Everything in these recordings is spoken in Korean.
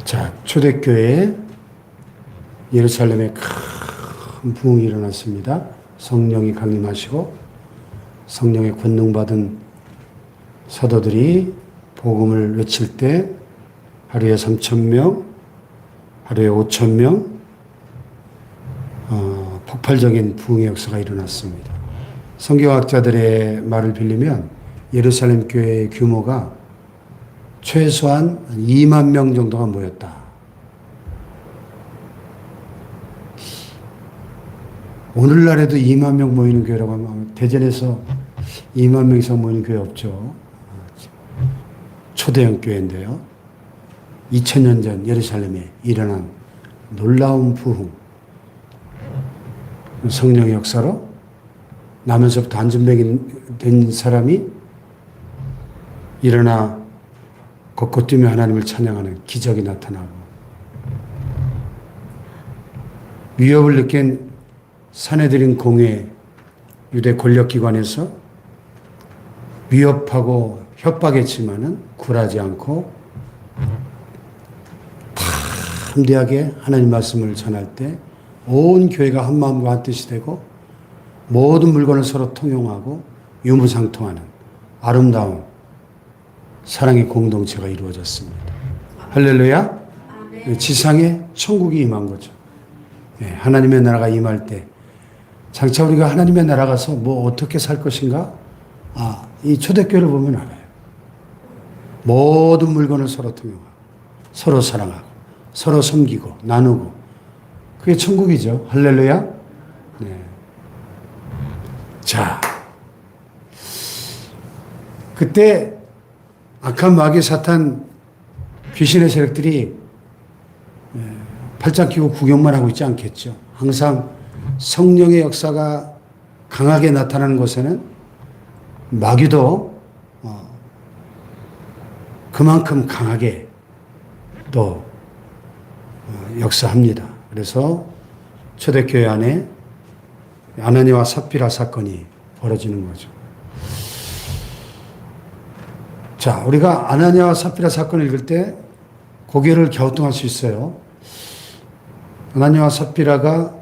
자, 초대교회에 예루살렘에 큰 부흥이 일어났습니다. 성령이 강림하시고 성령의 권능받은 사도들이 복음을 외칠 때 하루에 3,000명, 하루에 5,000명, 폭발적인 부흥의 역사가 일어났습니다. 성경학자들의 말을 빌리면 예루살렘 교회의 규모가 최소한 2만 명 정도가 모였다. 오늘날에도 2만 명 모이는 교회라고 하면 대전에서 2만 명 이상 모이는 교회 없죠. 초대형 교회인데요. 2000년 전 예루살렘에 일어난 놀라운 부흥. 성령의 역사로 나면서부터 안전뱅이 사람이 일어나 곳곳 뛰며 하나님을 찬양하는 기적이 나타나고 위협을 느낀 사내들인 공회 유대 권력기관에서 위협하고 협박했지만은 굴하지 않고 담대하게 하나님 말씀을 전할 때 온 교회가 한 마음과 한 뜻이 되고 모든 물건을 서로 통용하고 유무상통하는 아름다운 사랑의 공동체가 이루어졌습니다. 할렐루야. 지상에 천국이 임한 거죠. 하나님의 나라가 임할 때 장차 우리가 하나님의 나라 가서 뭐 어떻게 살 것인가? 이 초대교회를 보면 알아요. 모든 물건을 서로 통용하고 서로 사랑하고 서로 섬기고 나누고 그게 천국이죠. 할렐루야. 네. 자, 그때 악한 마귀 사탄 귀신의 세력들이 팔짱 끼고 구경만 하고 있지 않겠죠. 항상 성령의 역사가 강하게 나타나는 곳에는 마귀도 그만큼 강하게 또 역사합니다. 그래서 초대교회 안에 아나니아와 삽비라 사건이 벌어지는 거죠. 자, 우리가 아나니아와 삽비라 사건을 읽을 때 고개를 갸우뚱할 수 있어요. 아나니아와 삽비라가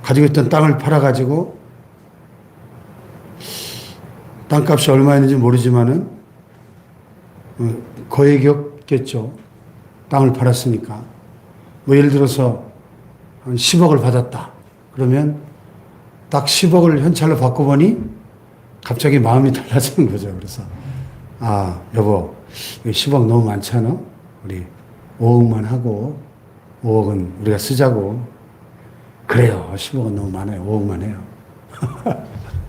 가지고 있던 땅을 팔아가지고 땅값이 얼마였는지 모르지만은 거액이었겠죠. 땅을 팔았으니까. 뭐 예를 들어서 한 10억을 받았다. 그러면 딱 10억을 현찰로 바꿔보니 갑자기 마음이 달라지는 거죠. 그래서 여보 10억 너무 많잖아. 우리 5억만 하고 5억은 우리가 쓰자고. 그래요. 10억은 너무 많아요. 5억만 해요.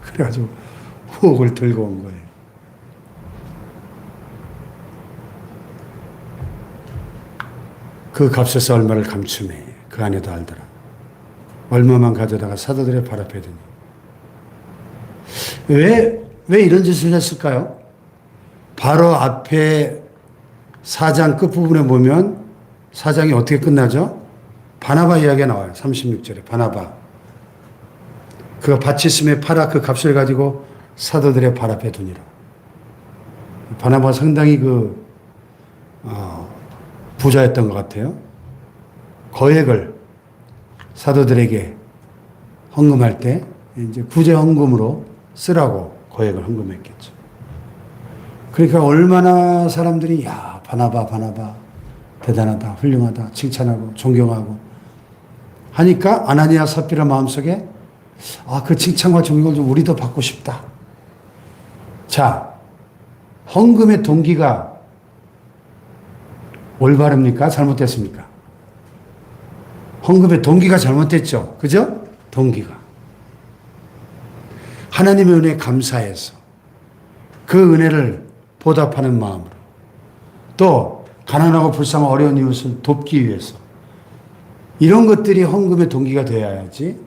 그래가지고 5억을 들고 온 거예요. 그 값에서 얼마를 감추네. 그 안에도 알더라. 얼마만 가져다가 사도들의 발 앞에 두니. 왜 이런 짓을 했을까요? 바로 앞에 4장 끝부분에 보면 4장이 어떻게 끝나죠? 바나바 이야기가 나와요. 36절에 바나바. 그가 밭이 있음에 팔아 그 값을 가지고 사도들의 발 앞에 두니라. 바나바가 상당히 부자였던 것 같아요. 거액을 사도들에게 헌금할 때 이제 구제 헌금으로 쓰라고 거액을 헌금했겠죠. 그러니까 얼마나 사람들이 바나바 대단하다, 훌륭하다, 칭찬하고 존경하고 하니까 아나니아 삽비라 마음속에 그 칭찬과 존경을 좀 우리도 받고 싶다. 자, 헌금의 동기가 올바릅니까? 잘못됐습니까? 헌금의 동기가 잘못됐죠. 그죠? 동기가. 하나님의 은혜에 감사해서 그 은혜를 보답하는 마음으로 또 가난하고 불쌍한 어려운 이웃을 돕기 위해서 이런 것들이 헌금의 동기가 되어야지.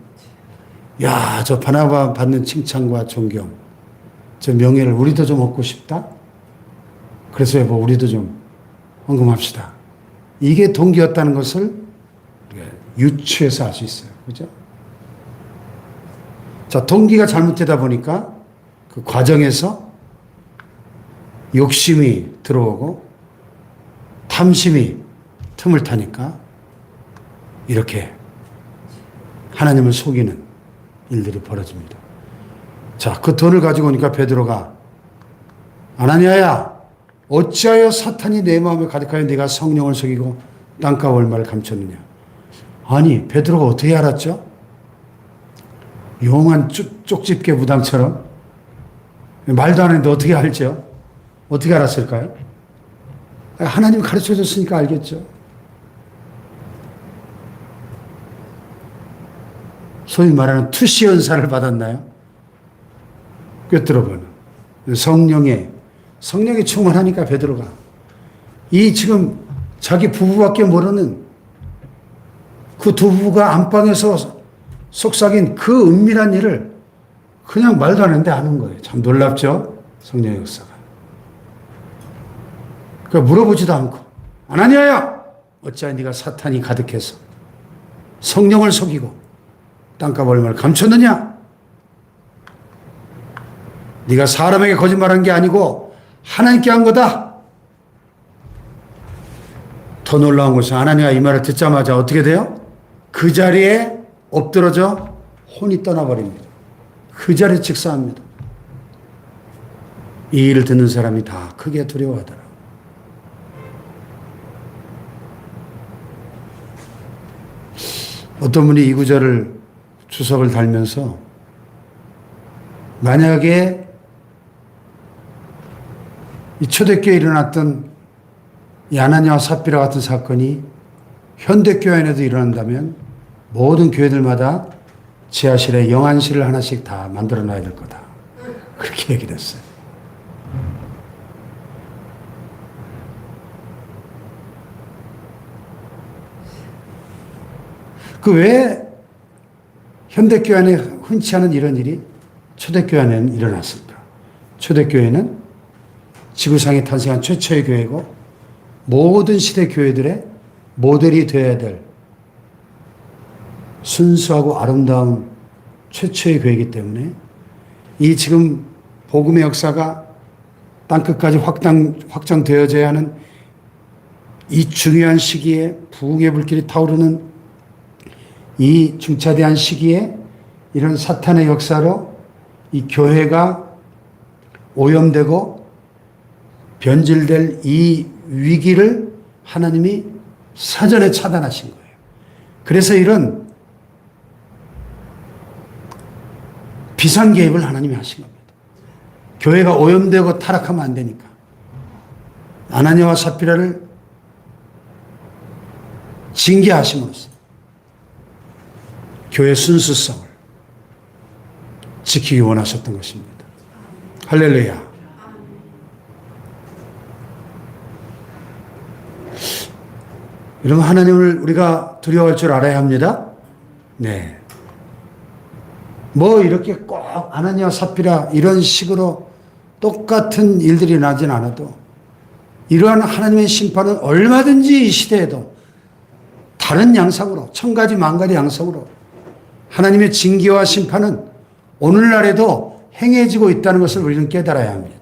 저 바나바 받는 칭찬과 존경, 저 명예를 우리도 좀 얻고 싶다. 그래서 여보 우리도 좀 헌금합시다. 이게 동기였다는 것을 유추해서 알 수 있어요. 그죠? 자, 동기가 잘못되다 보니까 그 과정에서 욕심이 들어오고 탐심이 틈을 타니까 이렇게 하나님을 속이는 일들이 벌어집니다. 자, 그 돈을 가지고 오니까 베드로가 아나니아야, 어찌하여 사탄이 내 마음에 가득하여 네가 성령을 속이고 땅과 얼마를 감췄느냐. 아니, 베드로가 어떻게 알았죠? 용한 쪽집게 무당처럼 말도 안 했는데 어떻게 알죠? 어떻게 알았을까요? 하나님이 가르쳐 줬으니까 알겠죠. 소위 말하는 투시 연사를 받았나요? 꿰뚫어보는 성령에 충만하니까 베드로가 이 지금 자기 부부밖에 모르는 그 두 부부가 안방에서 속삭인 그 은밀한 일을 그냥 말도 안 했는데 아는 거예요. 참 놀랍죠? 성령의 역사가. 그러니까 물어보지도 않고 아나니아야, 어찌하여 네가 사탄이 가득해서 성령을 속이고 땅값 얼마를 감췄느냐? 네가 사람에게 거짓말한 게 아니고 하나님께 한 거다. 더 놀라운 것은 아나니아가 이 말을 듣자마자 어떻게 돼요? 그 자리에 엎드러져 혼이 떠나버립니다. 그 자리에 직사합니다. 이 일을 듣는 사람이 다 크게 두려워하더라. 어떤 분이 이 구절을 주석을 달면서 만약에 이 초대교회에 일어났던 이 아나니아와 삽비라 같은 사건이 현대교회 안에도 일어난다면 모든 교회들마다 지하실에 영안실을 하나씩 다 만들어 놔야 될 거다. 그렇게 얘기를 했어요. 그 왜 현대교회 안에 흔치 않은 이런 일이 초대교회 안에는 일어났을까? 초대교회는 지구상에 탄생한 최초의 교회고 모든 시대 교회들의 모델이 되어야 될 순수하고 아름다운 최초의 교회이기 때문에 이 지금 복음의 역사가 땅끝까지 확장되어져야 하는 이 중요한 시기에 부흥의 불길이 타오르는 이 중차대한 시기에 이런 사탄의 역사로 이 교회가 오염되고 변질될 이 위기를 하나님이 사전에 차단하신 거예요. 그래서 이런 비상 개입을 하나님이 하신 겁니다. 교회가 오염되고 타락하면 안 되니까. 아나니아와 삽비라를 징계하심으로써 교회 순수성을 지키기 원하셨던 것입니다. 할렐루야. 여러분, 하나님을 우리가 두려워할 줄 알아야 합니다. 네. 뭐 이렇게 꼭 아나니아 삽비라 이런 식으로 똑같은 일들이 나진 않아도 이러한 하나님의 심판은 얼마든지 이 시대에도 다른 양상으로 천가지 만가지 양상으로 하나님의 징계와 심판은 오늘날에도 행해지고 있다는 것을 우리는 깨달아야 합니다.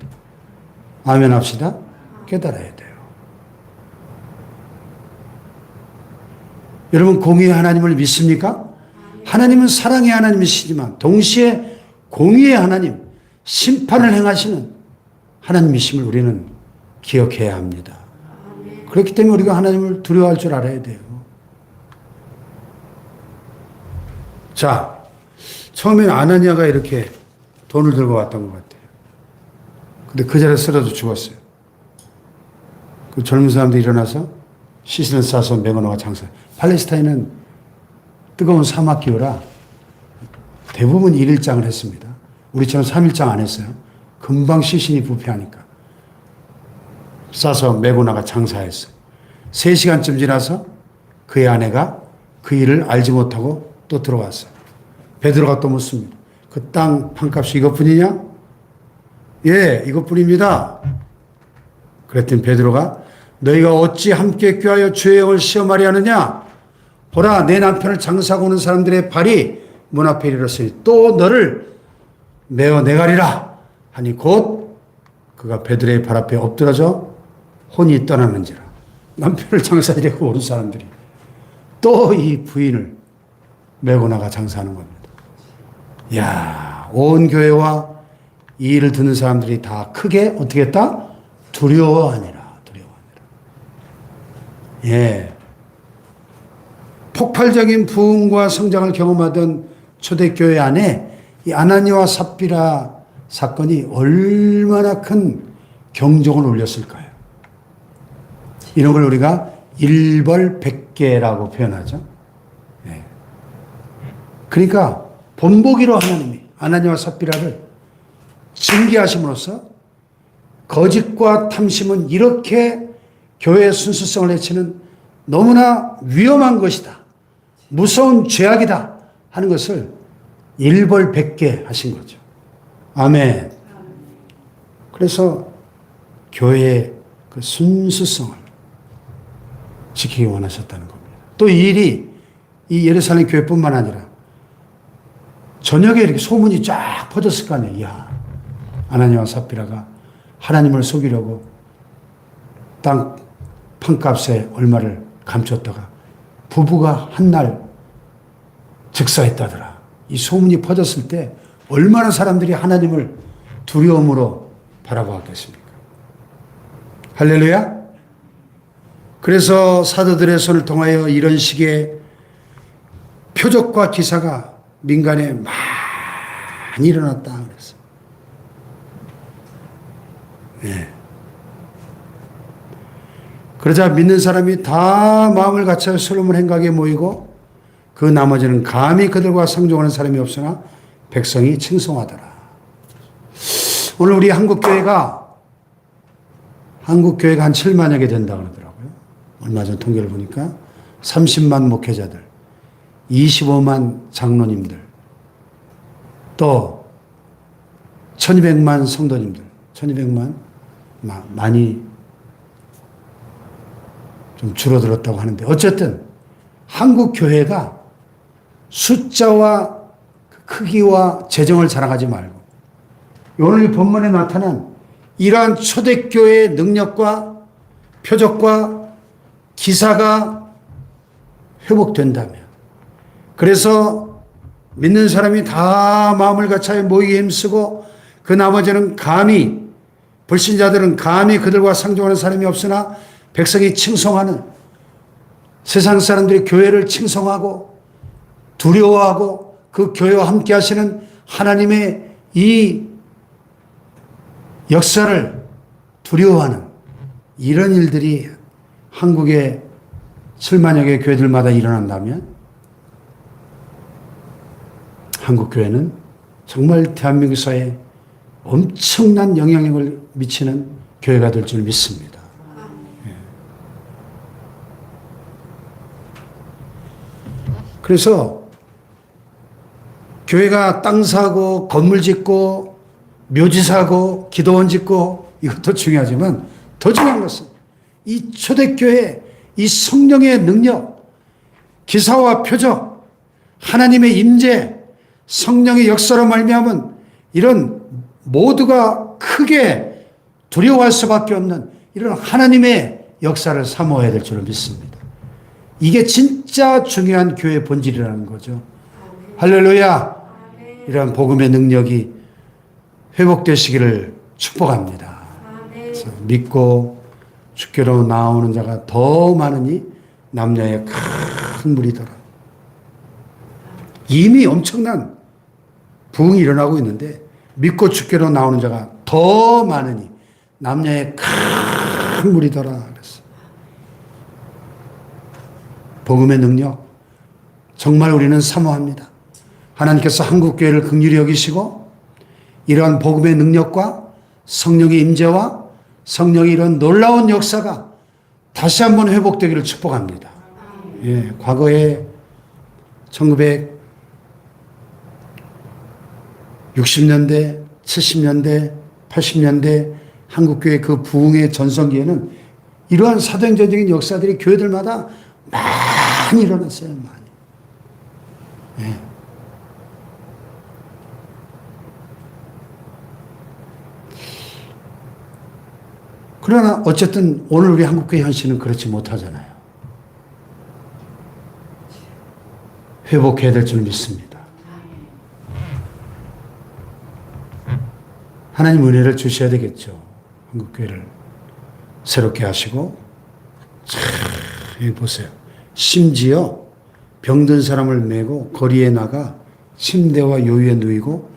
아멘 합시다. 깨달아야 돼요. 여러분, 공의의 하나님을 믿습니까? 하나님은 사랑의 하나님이시지만 동시에 공의의 하나님, 심판을 행하시는 하나님이심을 우리는 기억해야 합니다. 그렇기 때문에 우리가 하나님을 두려워할 줄 알아야 돼요. 자, 처음에는 아나니아가 이렇게 돈을 들고 왔던 것 같아요. 근데 그 자리에 쓰러져 죽었어요. 그 젊은 사람들이 일어나서 시신을 싸서 매거나가 장사. 팔레스타인은 뜨거운 사막 기후라 대부분 1일장을 했습니다. 우리처럼 3일장 안 했어요. 금방 시신이 부패하니까. 싸서 메고 나가 장사했어요. 3시간쯤 지나서 그의 아내가 그 일을 알지 못하고 또 들어왔어요. 베드로가 또 묻습니다. 그 땅 판값이 이것뿐이냐? 예, 이것뿐입니다. 그랬더니 베드로가 너희가 어찌 함께 꾀하여 주의 영을 시험하려 하느냐? 보라, 내 남편을 장사하고 오는 사람들의 발이 문 앞에 이르렀으니 또 너를 메어 내가리라 하니 곧 그가 베드로의 발 앞에 엎드러져 혼이 떠나는지라. 남편을 장사하려고 오는 사람들이 또 이 부인을 메고 나가 장사하는 겁니다. 이야, 온 교회와 이 일을 듣는 사람들이 다 크게 어떻게 했다? 두려워하니라. 예. 폭발적인 부흥과 성장을 경험하던 초대교회 안에 이 아나니와 삽비라 사건이 얼마나 큰 경종을 울렸을까요? 이런 걸 우리가 일벌백계라고 표현하죠. 예. 그러니까 본보기로 하나님이 아나니와 삽비라를 징계하심으로써 거짓과 탐심은 이렇게 교회의 순수성을 해치는 너무나 위험한 것이다. 무서운 죄악이다 하는 것을 일벌백계 하신 거죠. 아멘. 그래서 교회의 그 순수성을 지키기 원하셨다는 겁니다. 또 이 일이 이 예루살렘 교회뿐만 아니라 저녁에 이렇게 소문이 쫙 퍼졌을 거 아니에요. 이야, 아나니와 삽비라가 하나님을 속이려고 땅 판값에 얼마를 감췄다가 부부가 한날 즉사했다더라. 이 소문이 퍼졌을 때 얼마나 사람들이 하나님을 두려움으로 바라보았겠습니까? 할렐루야. 그래서 사도들의 손을 통하여 이런 식의 표적과 기사가 민간에 많이 일어났다 그랬어요. 네. 그러자 믿는 사람이 다 마음을 갖춰 솔로몬 행각에 모이고 그 나머지는 감히 그들과 상종하는 사람이 없으나 백성이 칭송하더라. 오늘 우리 한국교회가 한 7만여 개 된다 그러더라고요. 얼마 전 통계를 보니까 30만 목회자들, 25만 장로님들, 또 1200만 성도님들, 1200만 많이 좀 줄어들었다고 하는데 어쨌든 한국 교회가 숫자와 크기와 재정을 자랑하지 말고 오늘 이 본문에 나타난 이러한 초대교회의 능력과 표적과 기사가 회복된다면 그래서 믿는 사람이 다 마음을 같이 모이게 힘쓰고 그 나머지는 감히 불신자들은 감히 그들과 상종하는 사람이 없으나 백성이 칭송하는 세상 사람들이 교회를 칭송하고 두려워하고 그 교회와 함께 하시는 하나님의 이 역사를 두려워하는 이런 일들이 한국의 7만여 개의 교회들마다 일어난다면 한국 교회는 정말 대한민국 사회에 엄청난 영향력을 미치는 교회가 될 줄 믿습니다. 그래서 교회가 땅 사고 건물 짓고 묘지 사고 기도원 짓고 이것도 중요하지만 더 중요한 것은 이 초대교회 이 성령의 능력 기사와 표적 하나님의 임재 성령의 역사로 말미암은 이런 모두가 크게 두려워할 수밖에 없는 이런 하나님의 역사를 사모해야 될 줄을 믿습니다. 이게 진짜 중요한 교회의 본질이라는 거죠. 할렐루야. 이러한 복음의 능력이 회복되시기를 축복합니다. 그래서 믿고 주께로 나오는 자가 더 많으니 남녀의 큰 무리더라. 이미 엄청난 부흥이 일어나고 있는데 믿고 주께로 나오는 자가 더 많으니 남녀의 큰 무리더라 그랬어. 복음의 능력 정말 우리는 사모합니다. 하나님께서 한국교회를 긍휼히 여기시고 이러한 복음의 능력과 성령의 임재와 성령의 이런 놀라운 역사가 다시 한번 회복되기를 축복합니다. 예, 과거에 1960년대, 70년대, 80년대 한국교회 그 부흥의 전성기에는 이러한 사도행전적인 역사들이 교회들마다 많이 일어났어요. 많이. 예. 그러나 어쨌든 오늘 우리 한국교회 현실은 그렇지 못하잖아요. 회복해야 될 줄 믿습니다. 하나님 은혜를 주셔야 되겠죠. 한국교회를 새롭게 하시고. 참, 여기 보세요. 심지어 병든 사람을 메고 거리에 나가 침대와 요위에 누이고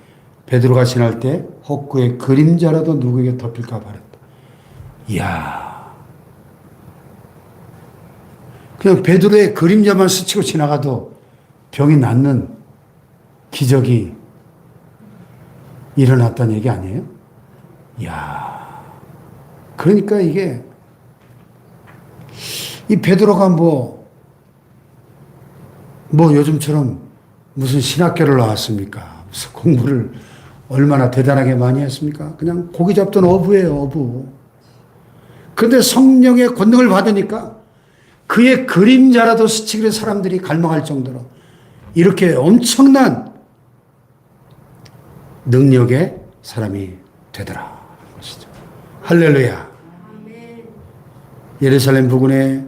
베드로가 지날 때 헛구의 그림자라도 누구에게 덮일까 바랬다. 이야. 그냥 베드로의 그림자만 스치고 지나가도 병이 낫는 기적이 일어났다는 얘기 아니에요? 이야. 그러니까 이게 이 베드로가 뭐 요즘처럼 무슨 신학교를 나왔습니까? 무슨 공부를 얼마나 대단하게 많이 했습니까? 그냥 고기 잡던 어부예요, 어부. 그런데 성령의 권능을 받으니까 그의 그림자라도 스치기를 사람들이 갈망할 정도로 이렇게 엄청난 능력의 사람이 되더라. 할렐루야. 예루살렘 부근에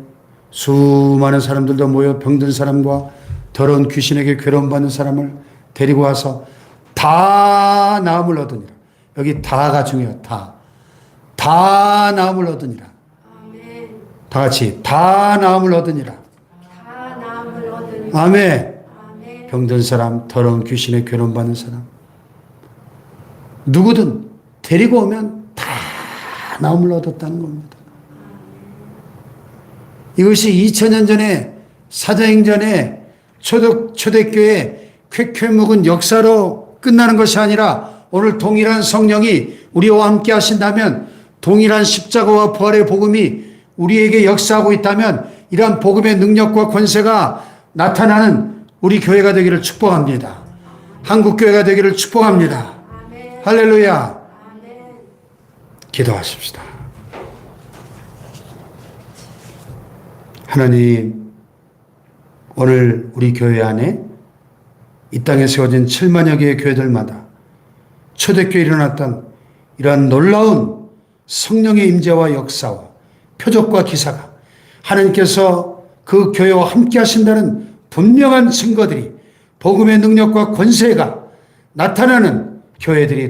수많은 사람들도 모여 병든 사람과 더러운 귀신에게 괴로움받는 사람을 데리고 와서 다 나음을 얻으니라. 여기 다가 중요해요. 다 나음을 얻으니라. 다 같이 다 나음을 얻으니라. 아멘. 병든 사람, 더러운 귀신에 괴로움받는 사람 누구든 데리고 오면 다 나음을 얻었다는 겁니다. 이것이 2000년 전에 사도행전에 초대교회 쾌쾌 묵은 역사로 끝나는 것이 아니라 오늘 동일한 성령이 우리와 함께 하신다면, 동일한 십자가와 부활의 복음이 우리에게 역사하고 있다면 이러한 복음의 능력과 권세가 나타나는 우리 교회가 되기를 축복합니다. 한국교회가 되기를 축복합니다. 할렐루야. 기도하십시다. 하나님, 오늘 우리 교회 안에 이 땅에 세워진 7만여 개의 교회들마다 초대교회에 일어났던 이러한 놀라운 성령의 임재와 역사와 표적과 기사가 하나님께서 그 교회와 함께 하신다는 분명한 증거들이, 복음의 능력과 권세가 나타나는 교회들이